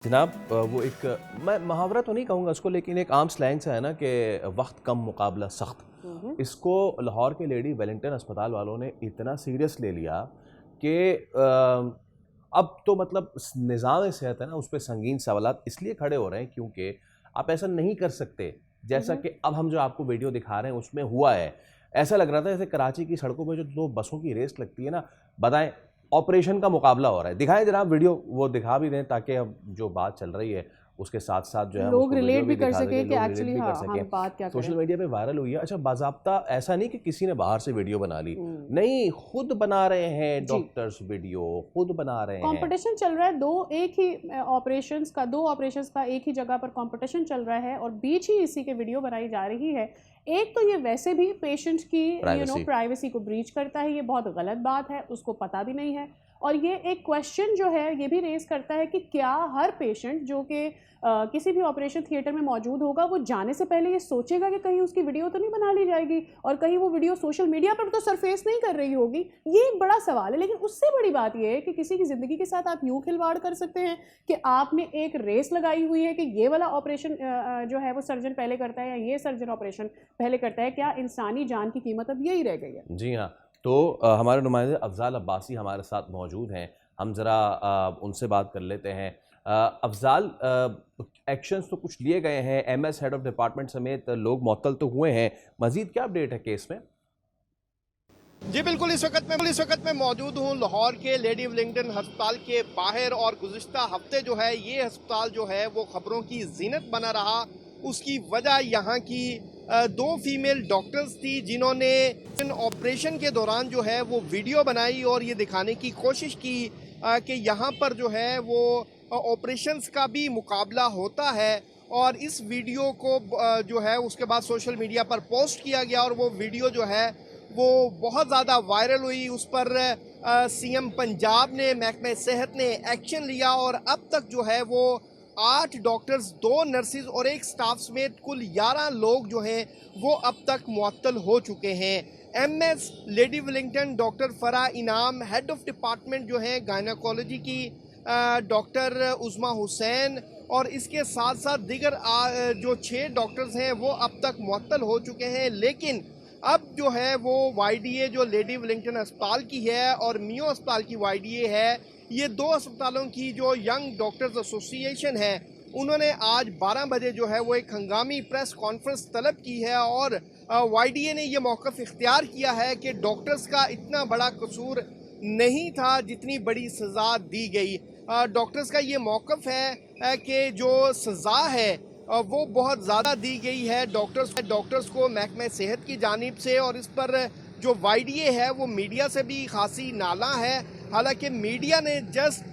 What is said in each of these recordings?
जनाब वो एक मैं मुहावरा तो नहीं कहूँगा उसको, लेकिन एक आम स्लैंग सा है ना कि वक्त कम मुकाबला सख्त। इसको लाहौर के लेडी वेलिंगटन अस्पताल वालों ने इतना सीरियस ले लिया कि अब तो मतलब निज़ाम सेहत है ना, उस पर संगीन सवालात इसलिए खड़े हो रहे हैं क्योंकि आप ऐसा नहीं कर सकते जैसा कि अब हम जो आपको वीडियो दिखा रहे हैं उसमें हुआ है। ऐसा लग रहा था जैसे कराची की सड़कों पे जो दो बसों की रेस लगती है ना, बताएं ऑपरेशन का मुकाबला हो रहा है। दिखाएं जरा वीडियो, वो दिखा भी दें ताकि अब जो बात चल रही है उसके साथ साथ जो है हम लोग उसको वीडियो रिलेट भी भी कर दिखा सके सकें, कि लोग रिलेट एक्चुअली भी कर हाँ सकें। हम बात क्या सोशल करें। मीडिया पे वायरल हुई है। अच्छा, बाज़ाब्ता ऐसा नहीं कि किसी ने बाहर से वीडियो बना ली, नहीं, खुद बना रहे हैं जी, डॉक्टर्स वीडियो, खुद बना रहे हैं। कंपटीशन चल रहा है। दो एक ही ऑपरेशंस का एक ही जगह पर कंपटीशन चल रहा है और बीच ही इसी के वीडियो बनाई जा रही है। एक तो ये वैसे भी पेशेंट की प्राइवेसी। प्राइवेसी को ब्रीच करता है, ये बहुत गलत बात है, उसको पता भी नहीं है। और ये एक क्वेश्चन जो है ये भी रेज करता है कि क्या हर पेशेंट जो कि किसी भी ऑपरेशन थिएटर में मौजूद होगा वो जाने से पहले ये सोचेगा कि कहीं उसकी वीडियो तो नहीं बना ली जाएगी और कहीं वो वीडियो सोशल मीडिया पर तो सरफेस नहीं कर रही होगी। ये एक बड़ा सवाल है। लेकिन उससे बड़ी बात ये है कि किसी की ज़िंदगी के साथ आप यूँ खिलवाड़ कर सकते हैं कि आपने एक रेस लगाई हुई है कि ये वाला ऑपरेशन जो है वो सर्जन पहले करता है या ये सर्जन ऑपरेशन पहले करता है। क्या इंसानी जान की कीमत अब यही रह गई है? जी हाँ, तो हमारे नुमाइंदे अफ़ज़ाल अब्बासी हमारे साथ मौजूद हैं। हम ज़रा उनसे बात कर लेते हैं। अफ़ज़ाल, एक्शंस तो कुछ लिए गए हैं, एमएस हेड ऑफ़ डिपार्टमेंट समेत लोग मुअत्तल तो हुए हैं। मज़ीद क्या अपडेट है केस में? जी बिल्कुल, इस वक्त मैं मौजूद हूँ लाहौर के लेडी विलिंगटन अस्पताल के बाहर। और गुज़िश्ता हफ्ते जो है ये अस्पताल जो है वो खबरों की ज़ीनत बना रहा। उसकी वजह यहाँ की दो फीमेल डॉक्टर्स थी जिन्होंने ऑपरेशन के दौरान जो है वो वीडियो बनाई और ये दिखाने की कोशिश की कि यहाँ पर जो है वो ऑपरेशंस का भी मुकाबला होता है। और इस वीडियो को जो है उसके बाद सोशल मीडिया पर पोस्ट किया गया और वो वीडियो जो है वो बहुत ज़्यादा वायरल हुई। उस पर सीएम पंजाब ने, महकमे सेहत ने एक्शन लिया और अब तक जो है वो 8 डॉक्टर्स, 2 नर्सिस और एक स्टाफ समेत कुल 11 लोग जो हैं वो अब तक मुअत्तल हो चुके हैं। एमएस लेडी विलिंगटन डॉक्टर फरा इनाम, हेड ऑफ डिपार्टमेंट जो है गायनाकोलॉजी की डॉक्टर उज़मा हुसैन और इसके साथ साथ दीगर जो 6 डॉक्टर्स हैं वो अब तक मुअत्तल हो चुके हैं। लेकिन अब जो है वो वाईडीए जो लेडी विलिंगटन अस्पताल की है और मियो अस्पताल की वाईडीए है, ये दो अस्पतालों की जो यंग डॉक्टर्स एसोसिएशन है, उन्होंने आज 12 बजे जो है वो एक हंगामी प्रेस कॉन्फ्रेंस तलब की है और वाईडीए ने ये मौक़िफ़ इख्तियार किया है कि डॉक्टर्स का इतना बड़ा कसूर नहीं था जितनी बड़ी सज़ा दी गई। डॉक्टर्स का ये मौक़िफ़ है कि जो सज़ा है वो बहुत ज़्यादा दी गई है डॉक्टर्स को महकमे सेहत की जानिब से। और इस पर जो वाईडीए है वो मीडिया से भी खासी नाला है। हालांकि मीडिया ने जस्ट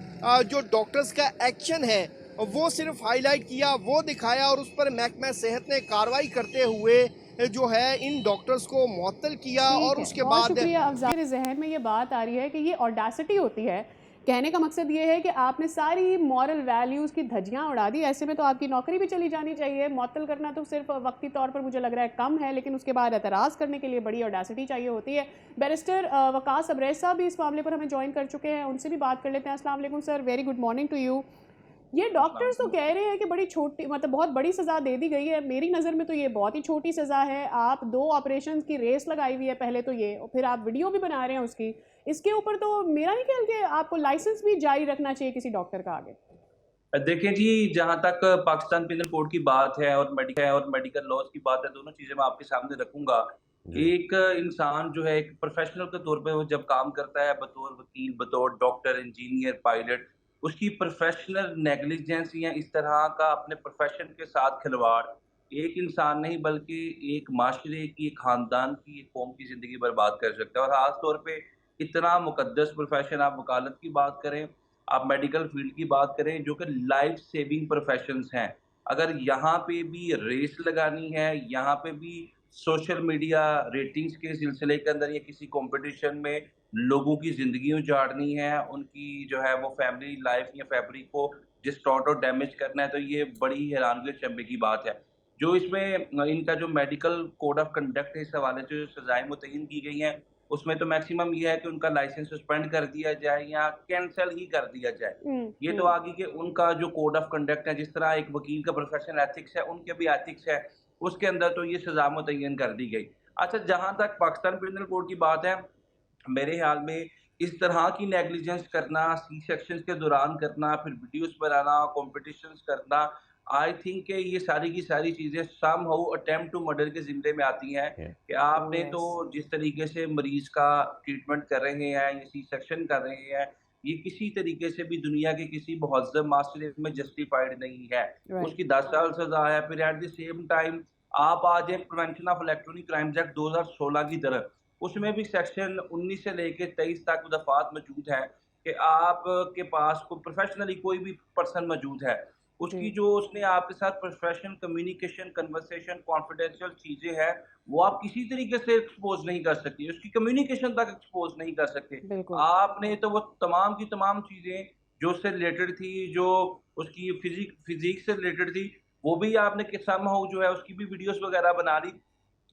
जो डॉक्टर्स का एक्शन है वो सिर्फ हाईलाइट किया, वो दिखाया और उस पर महकमे सेहत ने कार्रवाई करते हुए जो है इन डॉक्टर्स को मुअत्तल किया। ठीक और है, उसके बहुत बाद शुक्रिया अफ़ज़ाल। मेरे ज़हन में ये बात आ रही है कि ये ऑडेसिटी होती है। कहने का मकसद ये है कि आपने सारी मॉरल वैल्यूज़ की धज्जियाँ उड़ा दी। ऐसे में तो आपकी नौकरी भी चली जानी चाहिए। मुअत्तल करना तो सिर्फ वक्ती तौर पर मुझे लग रहा है कम है, लेकिन उसके बाद एतराज़ करने के लिए बड़ी ऑडेसिटी चाहिए होती है। बैरिस्टर वक़ास अब्रेज़ साहब भी इस मामले पर हमें जॉइन कर चुके हैं, उनसे भी बात कर लेते हैं। अस्सलाम वालेकुम sir, very good morning to you. ये डॉक्टर्स तो कह रहे हैं कि बड़ी छोटी मतलब बहुत बड़ी सज़ा दे दी गई है। मेरी नज़र में तो ये बहुत ही छोटी सज़ा है। आप 2 ऑपरेशंस की रेस लगाई हुई है पहले तो ये, और फिर आप वीडियो भी बना रहे हैं उसकी। इसके ऊपर तो मेरा नहीं ख्याल कि आपको लाइसेंस भी जारी रखना चाहिए किसी डॉक्टर का आगे। देखिए जी, जहाँ तक पाकिस्तान पिनल कोड की बात है और मेडिकल लॉज़ की बात है, दोनों चीज़ें मैं आपके सामने रखूँगा। जी। एक इंसान जो है एक प्रोफ़ेशनल के तौर पे वो जब काम करता है बतौर वकील, बतौर डॉक्टर, इंजीनियर, पायलट, उसकी प्रोफ़ेशनल नेग्लिजेंस या इस तरह का अपने प्रोफ़ेशन के साथ खिलवाड़, एक इंसान नहीं बल्कि एक माशरे की, एक ख़ानदान की, एक कौम की ज़िंदगी बर्बाद कर सकता है। और ख़ास तौर पे इतना मुक़द्दस प्रोफ़ेशन, आप वकालत की बात करें, आप मेडिकल फील्ड की बात करें जो कि लाइफ सेविंग प्रोफेशंस हैं। अगर यहाँ पे भी रेस लगानी है, यहाँ पे भी सोशल मीडिया रेटिंग्स के सिलसिले के अंदर या किसी कॉम्पिटिशन में लोगों की ज़िंदगी उजाड़नी है, उनकी जो है वो फैमिली लाइफ या फैब्रिक को डिस्टॉर्ट और डैमेज करना है, तो ये बड़ी हैरानगी और शर्मिंदगी की बात है। जो इसमें इनका जो मेडिकल कोड ऑफ कंडक्ट है, इस हवाले से जो सज़ाएँ मुतय्यन की गई हैं, उसमें तो मैक्सिमम ये है कि उनका लाइसेंस सस्पेंड कर दिया जाए या कैंसिल ही कर दिया जाए। ये तो आगे के उनका जो कोड ऑफ कंडक्ट है, जिस तरह एक वकील का प्रोफेशनल एथिक्स है, उनके भी एथिक्स है, उसके अंदर तो ये सजा मुतय्यन कर दी गई। अच्छा, जहाँ तक पाकिस्तान पिनल कोड की बात है, मेरे ख्याल में इस तरह की नेग्लिजेंस करना, सी सेक्शंस के दौरान करना, फिर वीडियोस बनाना, कॉम्पिटिशन्स करना, आई थिंक कि ये सारी की सारी चीज़ें समहाउ अटेम्प्ट टू मर्डर के ज़िम्मे में आती हैं कि आपने तो जिस तरीके से मरीज़ का ट्रीटमेंट कर रहे हैं, ये सी सेक्शन कर रहे हैं, ये किसी तरीके से भी दुनिया के किसी मुहज़्ज़ब माशरे में जस्टिफाइड नहीं है। उसकी 10 साल सज़ा है, फिर एट द सेम टाइम आप आ जाएँ prevention of electronic crimes act 2016 की तरफ, उसमें भी सेक्शन 19 से लेके 23 तक दफ़ात मौजूद हैं कि आपके पास कोई प्रोफेशनली कोई भी पर्सन मौजूद है, उसकी जो उसने आपके साथ प्रोफेशनल कम्युनिकेशन, कन्वर्सेशन, कॉन्फिडेंशियल चीज़ें हैं, वो आप किसी तरीके से एक्सपोज़ नहीं कर सकती, उसकी कम्युनिकेशन तक एक्सपोज़ नहीं कर सकते। आपने तो वो तमाम की तमाम चीज़ें जो उससे रिलेटेड थी, जो उसकी फिज़िक से रिलेटेड थी, वो भी आपने समहाउ जो है उसकी भी वीडियोज़ वगैरह बना ली।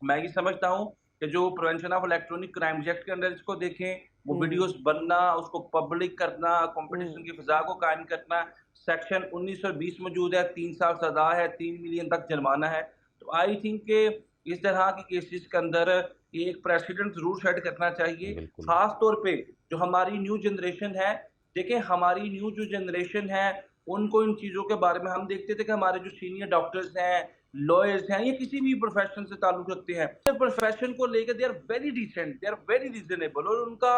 मैं ये समझता हूँ कि जो prevention of electronic crimes act के अंदर इसको देखें, वो वीडियोस बनना, उसको पब्लिक करना, कंपटीशन की फिजा को कायम करना, सेक्शन 19 और 20 मौजूद है, 3 साल सजा है, 3 मिलियन तक जुर्माना है। तो आई थिंक कि इस तरह की केसेस के अंदर एक प्रेसिडेंट जरूर सेट करना चाहिए, खास तौर पे जो हमारी न्यू जनरेशन है। देखें, हमारी न्यू जो जनरेशन है, उनको इन चीज़ों के बारे में हम देखते थे कि हमारे जो सीनियर डॉक्टर्स हैं, लॉयर्स हैं, या किसी भी प्रोफेशन से ताल्लुक रखते हैं, प्रोफेशन को लेकर they are very decent, they are very reasonable, और उनका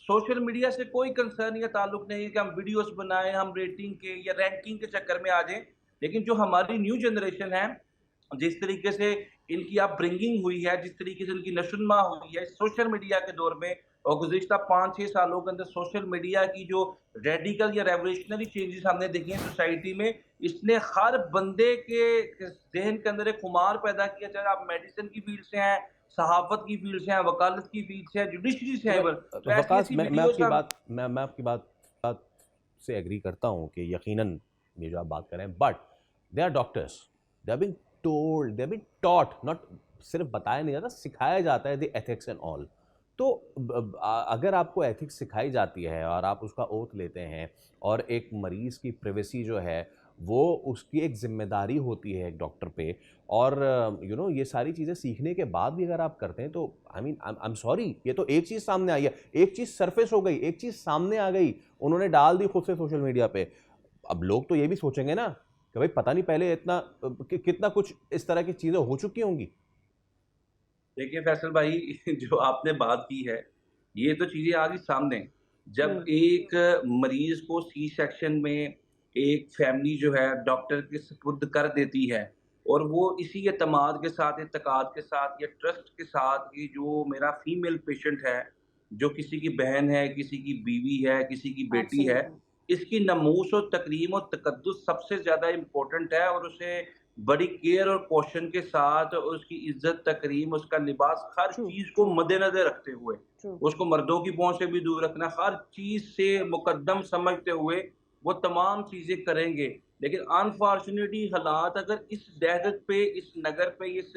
सोशल मीडिया से कोई कंसर्न या ताल्लुक नहीं है कि हम वीडियोस बनाएं, हम रेटिंग के या रैंकिंग के चक्कर में आ जाएं। लेकिन जो हमारी न्यू जनरेशन है, जिस तरीके से इनकी आप ब्रिंगिंग हुई है, जिस तरीके से इनकी नशुनमा हुई है सोशल मीडिया के दौर में, और गुज़िश्ता 5-6 सालों के अंदर सोशल मीडिया की जो रेडिकल या रेवोल्यूशनरी चेंजेस हमने देखे हैं सोसाइटी में, इसने हर बंदे के ज़हन के अंदर एक खुमार पैदा किया, चाहे आप मेडिसिन की फील्ड से हैं, सहाफ़त की फील्ड से हैं, वकालत की फील्ड से हैं, जुडिशरी से हैं। मैं आपकी बात से एग्री करता हूँ कि यकीनन ये जो आप बात कर रहे हैं, but they are doctors, they are being told, they are being taught, not सिर्फ बताया नहीं जाता, सिखाया जाता है द एथिक्स एंड ऑल। तो अगर आपको एथिक्स सिखाई जाती है और आप उसका ओथ लेते हैं, और एक मरीज़ की प्राइवेसी जो है वो उसकी एक जिम्मेदारी होती है एक डॉक्टर पे, और ये सारी चीज़ें सीखने के बाद भी अगर आप करते हैं, तो आई एम सॉरी, ये तो एक चीज़ सामने आई है, एक चीज़ सरफेस हो गई, एक चीज़ सामने आ गई, उन्होंने डाल दी खुद से सोशल मीडिया पे। अब लोग तो ये भी सोचेंगे ना कि भाई पता नहीं पहले इतना कितना कुछ इस तरह की चीज़ें हो चुकी होंगी। देखिए फैसल भाई, जो आपने बात की है, ये तो चीज़ें आ गई सामने। जब एक मरीज को सी सेक्शन में एक फैमिली जो है डॉक्टर के सुपुर्द कर देती है, और वो इसी एतमाद के साथ, इत्तेकाद के साथ या ट्रस्ट के साथ कि जो मेरा फीमेल पेशेंट है, जो किसी की बहन है, किसी की बीवी है, किसी की बेटी है, इसकी नमूस और तकरीम और तकद्दुस सबसे ज़्यादा इम्पोर्टेंट है, और उसे बड़ी केयर और कॉशन के साथ उसकी इज्जत, तकरीम, उसका लिबास, हर चीज़ को मद्देनजर रखते हुए, उसको मर्दों की पहुंच से भी दूर रखना, हर चीज़ से मुकद्दम समझते हुए वो तमाम चीज़ें करेंगे। लेकिन अनफॉर्चुनेटली हालात अगर इस डगर पे, इस नगर पे, इस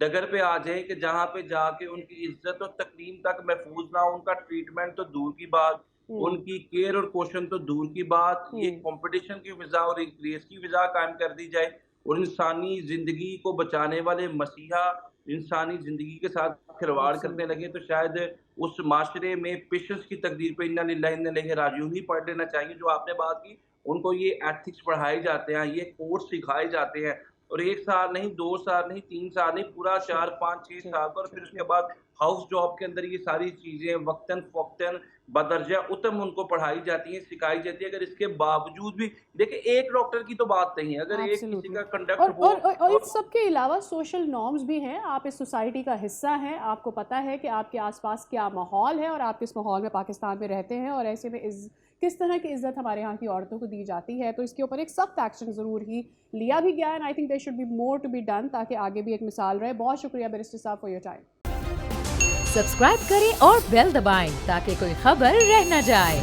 डगर पे आ जाए कि जहाँ पे जाके उनकी इज्जत और तकरीम तक महफूज ना हो, उनका ट्रीटमेंट तो दूर की बात, उनकी केयर और कॉशन तो दूर की बात, ये कंपटीशन की फिजा और एक रेस की फिजा कायम कर दी जाए, और इंसानी ज़िंदगी को बचाने वाले मसीहा इंसानी ज़िंदगी के साथ खिलवाड़ करने लगे, तो शायद उस माशरे में पेशेंट्स की तकदीर पे इन्ना लिल्लाहि इन्ना इलैहि राजिऊन ही पढ़ लेना चाहिए। जो आपने बात की, उनको ये एथिक्स पढ़ाए जाते हैं, ये कोर्स सिखाए जाते हैं, और 1 साल नहीं, 2 साल नहीं, 3 साल नहीं, पूरा 4, 5, 6 साल, और फिर उसके बाद हाउस जॉब के अंदर ये सारी चीज़ें वक्तन फ़वक्तन बदर्जा उत्तम उनको पढ़ाई जाती हैं, सिखाई जाती है। अगर इसके बावजूद भी देखिए, एक डॉक्टर की तो बात नहीं है, अगर एक किसी का कंडक्ट हो, और इस सब के अलावा सोशल नॉर्म्स भी हैं। आप इस सोसाइटी का हिस्सा हैं, आपको पता है कि आपके आसपास क्या माहौल है, और आप किस माहौल में पाकिस्तान में रहते हैं, और ऐसे में किस तरह की इज्जत हमारे यहाँ की औरतों को दी जाती है। तो इसके ऊपर एक सख्त एक्शन ज़रूर ही लिया भी गया है, and I think there should be more to be done, ताकि आगे भी एक मिसाल रहे। बहुत शुक्रिया बैरिस्टर साहब फॉर योर टाइम। सब्सक्राइब करें और बेल दबाएं ताकि कोई खबर रह न जाए।